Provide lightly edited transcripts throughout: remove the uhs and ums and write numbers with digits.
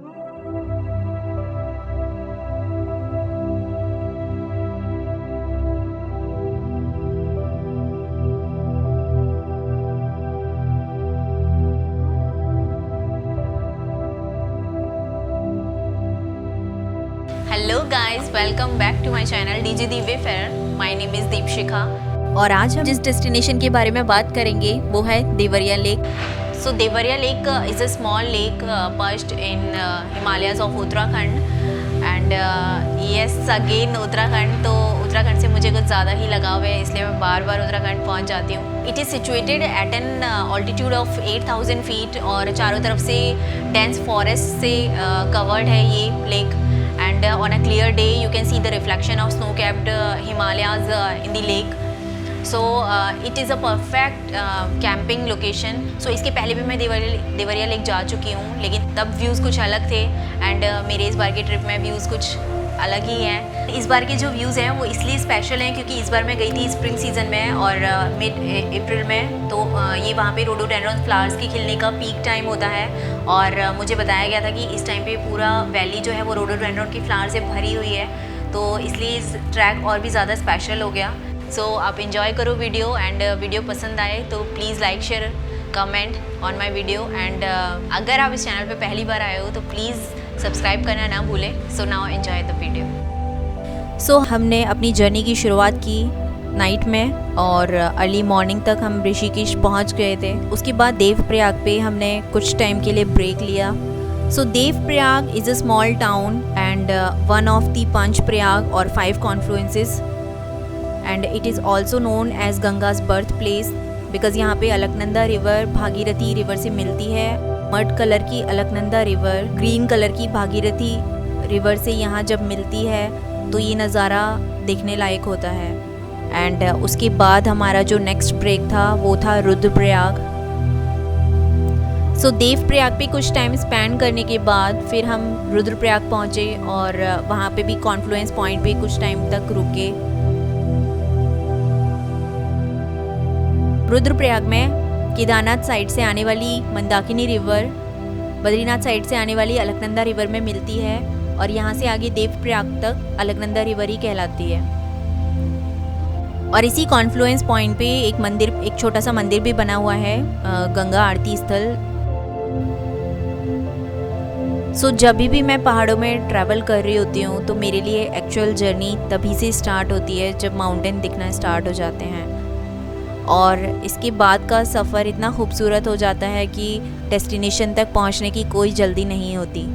Hello guys, welcome back to my channel DJ the wayfarer. My name is Deepshikha और आज हम जिस destination के बारे में बात करेंगे वो है Deoria lake. So Deoria lake is a small lake perched in Himalayas of Uttarakhand and yes again Uttarakhand. तो उत्तराखंड से मुझे कुछ ज़्यादा ही लगाव है, इसलिए मैं बार बार उत्तराखंड पहुंच जाती हूँ। It is situated at N altitude of 8000 feet और चारों तरफ से डेंस फॉरेस्ट से कवर्ड है ये lake. And on a clear day you can see the reflection of snow-capped Himalayas in the lake. So it is a perfect camping location. So इसके पहले भी मैं देवरिया लेक जा चुकी हूँ, लेकिन तब व्यूज़ कुछ अलग थे एंड मेरे इस बार की ट्रिप में व्यूज़ कुछ अलग ही हैं। इस बार के जो व्यूज़ हैं वो इसलिए स्पेशल हैं क्योंकि इस बार मैं गई थी स्प्रिंग सीज़न में और मिड अप्रैल में। तो ये वहाँ पे रोडोडेंड्रॉन फ्लावर्स के खिलने का पीक टाइम होता है और मुझे बताया गया था कि इस टाइम पे पूरा वैली जो है वो रोडोडेंड्रॉन की फ्लावर से भरी हुई है, तो इसलिए इस ट्रैक और भी ज़्यादा स्पेशल हो गया। सो आप इंजॉय करो वीडियो एंड वीडियो पसंद आए तो please like share comment on my video and अगर आप इस चैनल पे पहली बार आए हो तो प्लीज़ सब्सक्राइब करना ना भूलें। So now enjoy the video. So हमने अपनी जर्नी की शुरुआत की नाइट में और अर्ली मॉर्निंग तक हम ऋषिकेश पहुंच गए थे। उसके बाद देवप्रयाग पे हमने कुछ टाइम के लिए ब्रेक लिया। So Devprayag is a small town and one of the Panch Prayag और 5 confluences and it is also known as Ganga's birth place because यहाँ पे अलकनंदा रिवर भागीरथी रिवर से मिलती है। मड कलर की अलकनंदा रिवर ग्रीन कलर की भागीरथी रिवर से यहाँ जब मिलती है तो ये नज़ारा देखने लायक होता है। एंड उसके बाद हमारा जो नेक्स्ट ब्रेक था वो था रुद्रप्रयाग। सो देवप्रयाग पे कुछ टाइम स्पेंड करने के बाद फिर हम रुद्रप्रयाग पहुँचे और वहाँ पे भी कॉन्फ्लुएंस पॉइंट पे कुछ टाइम तक रुके। रुद्रप्रयाग में केदारनाथ साइड से आने वाली मंदाकिनी रिवर बद्रीनाथ साइड से आने वाली अलकनंदा रिवर में मिलती है और यहाँ से आगे देवप्रयाग तक अलकनंदा रिवर ही कहलाती है। और इसी कॉन्फ्लुएंस पॉइंट पे एक छोटा सा मंदिर भी बना हुआ है, गंगा आरती स्थल। सो जब भी मैं पहाड़ों में ट्रैवल कर रही होती हूँ तो मेरे लिए एक्चुअल जर्नी तभी से स्टार्ट होती है जब माउंटेन दिखना स्टार्ट हो जाते हैं और इसके बाद का सफ़र इतना खूबसूरत हो जाता है कि डेस्टिनेशन तक पहुंचने की कोई जल्दी नहीं होती।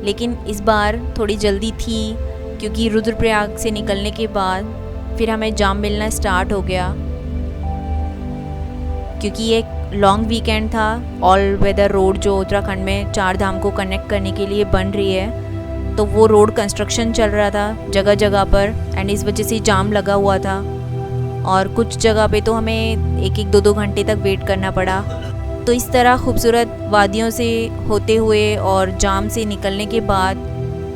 लेकिन इस बार थोड़ी जल्दी थी क्योंकि रुद्रप्रयाग से निकलने के बाद फिर हमें जाम मिलना स्टार्ट हो गया क्योंकि ये लॉन्ग वीकेंड था। ऑल वेदर रोड जो उत्तराखंड में 4 धाम को कनेक्ट करने के लिए बन रही है तो वो रोड कंस्ट्रक्शन चल रहा था जगह जगह पर एंड इस वजह से जाम लगा हुआ था और कुछ जगह पे तो हमें 1-1, 2-2 घंटे तक वेट करना पड़ा। तो इस तरह खूबसूरत वादियों से होते हुए और जाम से निकलने के बाद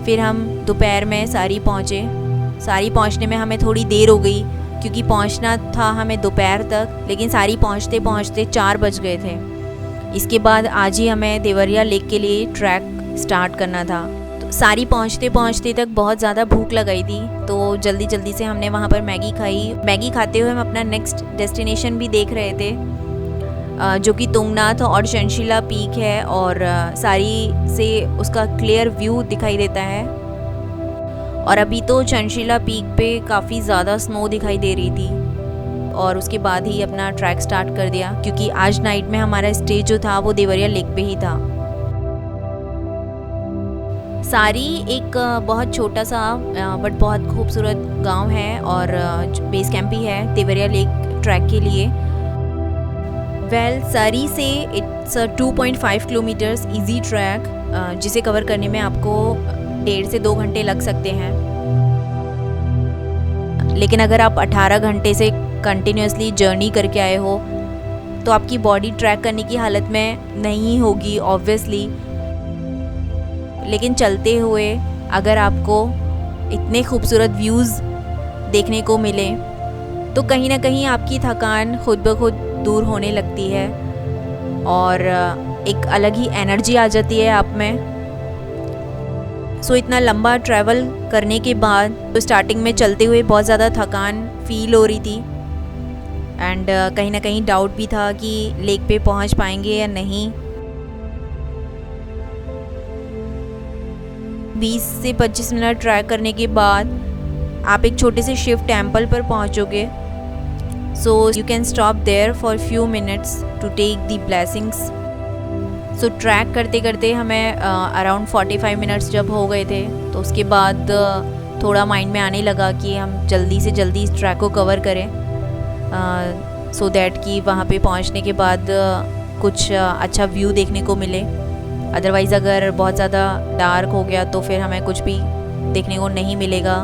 फिर हम दोपहर में सारी पहुँचने में हमें थोड़ी देर हो गई क्योंकि पहुँचना था हमें दोपहर तक, लेकिन सारी पहुँचते पहुँचते 4 बज गए थे। इसके बाद आज ही हमें देवरिया लेक के लिए ट्रैक स्टार्ट करना था। तो सारी पहुँचते तक बहुत ज़्यादा भूख लगाई थी तो जल्दी से हमने वहाँ पर मैगी खाई। मैगी खाते हुए हम अपना नेक्स्ट डेस्टिनेशन भी देख रहे थे जो कि तुंगनाथ और चंशिला पीक है और सारी से उसका क्लियर व्यू दिखाई देता है। और अभी तो चंशिला पीक पे काफ़ी ज़्यादा स्नो दिखाई दे रही थी और उसके बाद ही अपना ट्रैक स्टार्ट कर दिया क्योंकि आज नाइट में हमारा स्टे जो था वो देवरिया लेक पे ही था। सारी एक बहुत छोटा सा बट बहुत खूबसूरत गांव है और बेस कैंप भी है देवरिया लेक ट्रैक के लिए। सारी से इट्स 2.5 किलोमीटर्स ईजी ट्रैक जिसे कवर करने में आपको 1.5 से 2 घंटे लग सकते हैं। लेकिन अगर आप 18 घंटे से कंटिन्यूसली जर्नी करके आए हो तो आपकी बॉडी ट्रैक करने की हालत में नहीं होगी ऑब्वियसली। लेकिन चलते हुए अगर आपको इतने खूबसूरत व्यूज़ देखने को मिले तो कहीं ना कहीं आपकी थकान खुद ब खुद दूर होने लगती है और एक अलग ही एनर्जी आ जाती है आप में। सो इतना लंबा ट्रैवल करने के बाद तो स्टार्टिंग में चलते हुए बहुत ज़्यादा थकान फील हो रही थी एंड कहीं ना कहीं डाउट भी था कि लेक पे पहुंच पाएंगे या नहीं। 20 से 25 मिनट ट्रैक करने के बाद आप एक छोटे से शिव टेम्पल पर पहुंचोगे। So you can stop there for few minutes to take the blessings. So trek करते करते हमें अराउंड 45 मिनट्स जब हो गए थे तो उसके बाद थोड़ा माइंड में आने लगा कि हम जल्दी से जल्दी इस ट्रैक को कवर करें सो दैट कि वहाँ पे पहुँचने के बाद कुछ अच्छा व्यू देखने को मिले। अदरवाइज़ अगर बहुत ज़्यादा डार्क हो गया तो फिर हमें कुछ भी देखने को नहीं मिलेगा।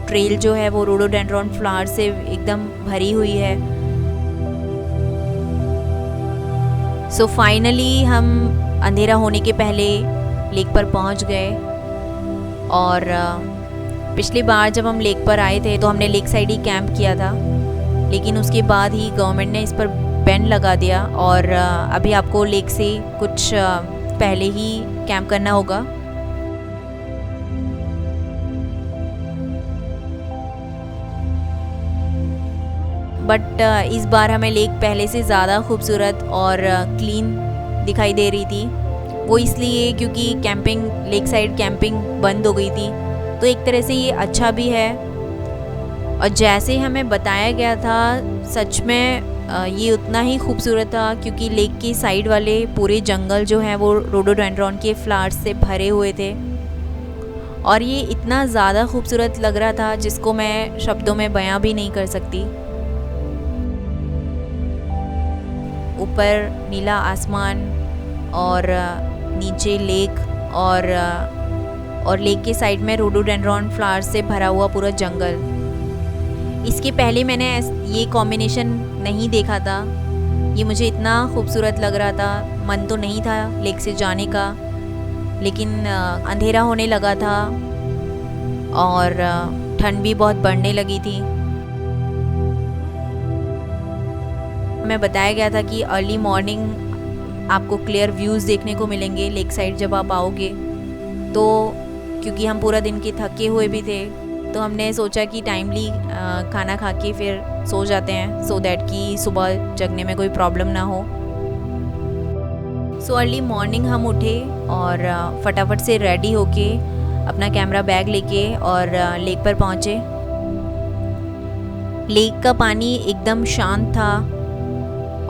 ट्रेल जो है वो रोडोडेंड्रॉन फ्लावर से एकदम भरी हुई है। सो फाइनली हम अंधेरा होने के पहले लेक पर पहुंच गए और पिछली बार जब हम लेक पर आए थे तो हमने लेक साइड ही कैंप किया था, लेकिन उसके बाद ही गवर्नमेंट ने इस पर बैन लगा दिया और अभी आपको लेक से कुछ पहले ही कैंप करना होगा। बट इस बार हमें लेक पहले से ज़्यादा खूबसूरत और क्लीन दिखाई दे रही थी। वो इसलिए क्योंकि कैंपिंग लेक साइड कैंपिंग बंद हो गई थी, तो एक तरह से ये अच्छा भी है। और जैसे हमें बताया गया था सच में ये उतना ही खूबसूरत था, क्योंकि लेक के साइड वाले पूरे जंगल जो हैं वो रोडोडेंड्रॉन के फ्लावर्स से भरे हुए थे और ये इतना ज़्यादा खूबसूरत लग रहा था जिसको मैं शब्दों में बयां भी नहीं कर सकती। ऊपर नीला आसमान और नीचे लेक और लेक के साइड में रोडोडेंड्रॉन फ्लावर्स से भरा हुआ पूरा जंगल। इसके पहले मैंने ये कॉम्बिनेशन नहीं देखा था। ये मुझे इतना खूबसूरत लग रहा था, मन तो नहीं था लेक से जाने का, लेकिन अंधेरा होने लगा था और ठंड भी बहुत बढ़ने लगी थी। हमें बताया गया था कि अर्ली मॉर्निंग आपको क्लियर व्यूज़ देखने को मिलेंगे लेक साइड जब आप आओगे। तो क्योंकि हम पूरा दिन के थके हुए भी थे तो हमने सोचा कि टाइमली खाना खा के फिर सो जाते हैं सो दैट कि सुबह जगने में कोई प्रॉब्लम ना हो। सो अर्ली मॉर्निंग हम उठे और फटाफट से रेडी होके अपना कैमरा बैग लेके और लेक पर पहुँचे। लेक का पानी एकदम शांत था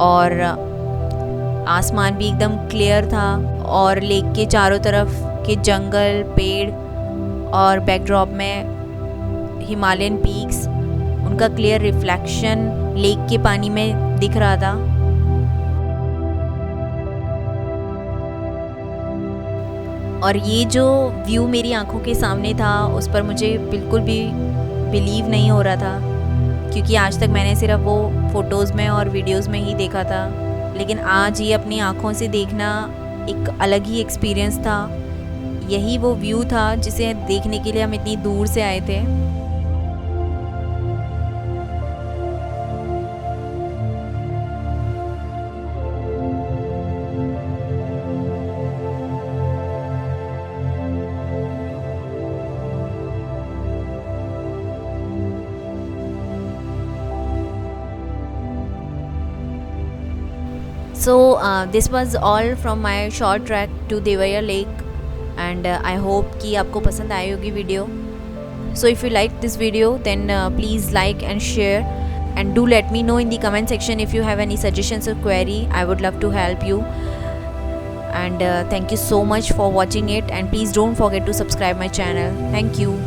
और आसमान भी एकदम क्लियर था और लेक के चारों तरफ के जंगल, पेड़ और बैकड्रॉप में हिमालयन पीक्स, उनका क्लियर रिफ्लेक्शन लेक के पानी में दिख रहा था। और ये जो व्यू मेरी आंखों के सामने था उस पर मुझे बिल्कुल भी बिलीव नहीं हो रहा था, क्योंकि आज तक मैंने सिर्फ वो फ़ोटोज़ में और वीडियोज़ में ही देखा था, लेकिन आज ये अपनी आँखों से देखना एक अलग ही एक्सपीरियंस था। यही वो व्यू था जिसे देखने के लिए हम इतनी दूर से आए थे। So this was all from my short trek to Devariya Lake and I hope कि आपको पसंद आई होगी video. So if you like this video then please like and share and do let me know in the comment section if you have any suggestions or query. I would love to help you and thank you so much for watching it and please don't forget to subscribe my channel. Thank you.